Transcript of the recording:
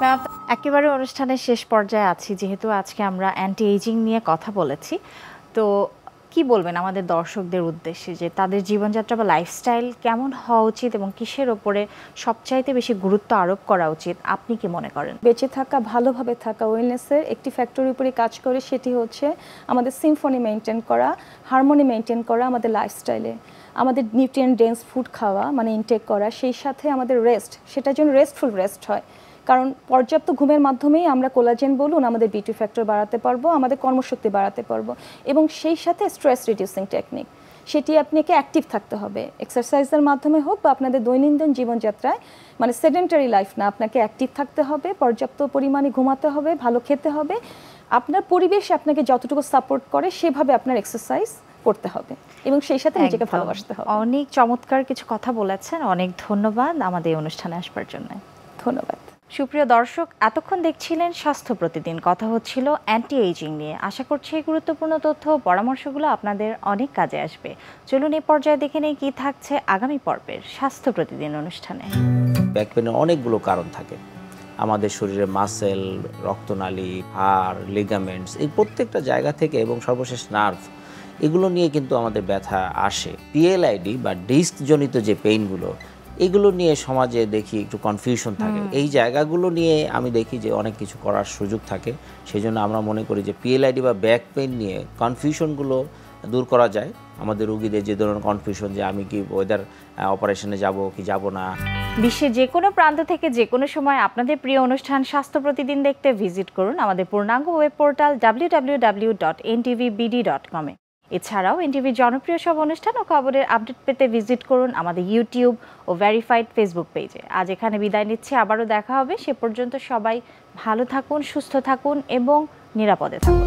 Ma'am, একেবারে অনুষ্ঠানের শেষ পর্যায়ে আছি, যেহেতু আজকে আমরা অ্যান্টি এজিং নিয়ে কথা বলেছি। তো কি বলবেন আমাদের দর্শকদের উদ্দেশ্যে, যে তাদের জীবনযাত্রা বা লাইফস্টাইল কেমন হওয়া উচিত এবং কিসের ওপরে সবচাইতে বেশি গুরুত্ব আরোপ করা উচিত, আপনি কি মনে করেন? বেঁচে থাকা, ভালোভাবে থাকা, ওয়েলনেসের একটি ফ্যাক্টরের উপরে কাজ করে, সেটি হচ্ছে আমাদের সিম্ফনি মেনটেন করা, হারমোনি মেনটেন করা আমাদের লাইফস্টাইলে, আমাদের নিউট্রিয়েন্ট ডেন্স ফুড খাওয়া মানে ইনটেক করা, সেই সাথে আমাদের রেস্ট, সেটার জন্য রেস্টফুল রেস্ট হয়। কারণ পর্যাপ্ত ঘুমের মাধ্যমেই আমরা কোলাজেন বলুন, আমাদের বিউটি ফ্যাক্টর বাড়াতে পারবো, আমাদের কর্মশক্তি বাড়াতে পারবো, এবং সেই সাথে স্ট্রেস রিডিউসিং টেকনিক, সেটি আপনাকে অ্যাক্টিভ থাকতে হবে, এক্সারসাইজের মাধ্যমে হোক বা আপনাদের দৈনন্দিন জীবনযাত্রায়, মানে সেডেন্টারি লাইফ না, আপনাকে অ্যাক্টিভ থাকতে হবে, পর্যাপ্ত পরিমাণে ঘুমাতে হবে, ভালো খেতে হবে, আপনার পরিবেশ আপনাকে যতটুকু সাপোর্ট করে সেভাবে আপনার এক্সারসাইজ করতে হবে, এবং সেই সাথে নিজেকে ভালোবাসতে হবে। অনেক চমৎকার কিছু কথা বলেছেন, অনেক ধন্যবাদ আমাদের এই অনুষ্ঠানে আসবার জন্য। ধন্যবাদ। সুপ্রিয় দর্শক, এতক্ষণ দেখছিলেন স্বাস্থ্য প্রতিদিন, কথা হচ্ছিল অ্যান্টি এজিং নিয়ে। আশা করছি এই গুরুত্বপূর্ণ তথ্য ও পরামর্শগুলো আপনাদের অনেক কাজে আসবে। চলুন এই পর্যায়ে দেখে নেই কি থাকছে আগামী পর্বের স্বাস্থ্য প্রতিদিন অনুষ্ঠানে। ব্যাক পেনের অনেকগুলো কারণ থাকে, আমাদের শরীরে মাসেল, রক্তনালী, হাড়, লিগামেন্টস, এই প্রত্যেকটা জায়গা থেকে এবং সর্বশেষ নার্ভ, এগুলো নিয়ে কিন্তু আমাদের ব্যথা আসে। পিএলআইডি বা ডিস্ক জনিত যে পেইনগুলো, এগুলো নিয়ে সমাজে দেখি একটু কনফিউশন থাকে। এই জায়গাগুলো নিয়ে আমি দেখি যে অনেক কিছু করার সুযোগ থাকে। সেই জন্য আমরা মনে করি যে পিএলআইডি বা ব্যাক পেইন নিয়ে কনফিউশনগুলো দূর করা যায়। আমাদের রোগীদের যে ধরনের কনফিউশন যে আমি কি ওয়েদার অপারেশনে যাব কি যাব না। বিশ্বের যে কোনো প্রান্ত থেকে যে কোনো সময় আপনাদের প্রিয় অনুষ্ঠান স্বাস্থ্য প্রতিদিন দেখতে ভিজিট করুন আমাদের পূর্ণাঙ্গ ওয়েব পোর্টাল www.ntvbd.com-এ। এছাড়াও এনটিভির জনপ্রিয় সব অনুষ্ঠান ও খবরের আপডেট পেতে ভিজিট করুন আমাদের ইউটিউব ও ভেরিফাইড ফেসবুক পেজে। আজ এখানে বিদায় নিচ্ছি, আবারও দেখা হবে। সে পর্যন্ত সবাই ভালো থাকুন, সুস্থ থাকুন এবং নিরাপদে থাকুন।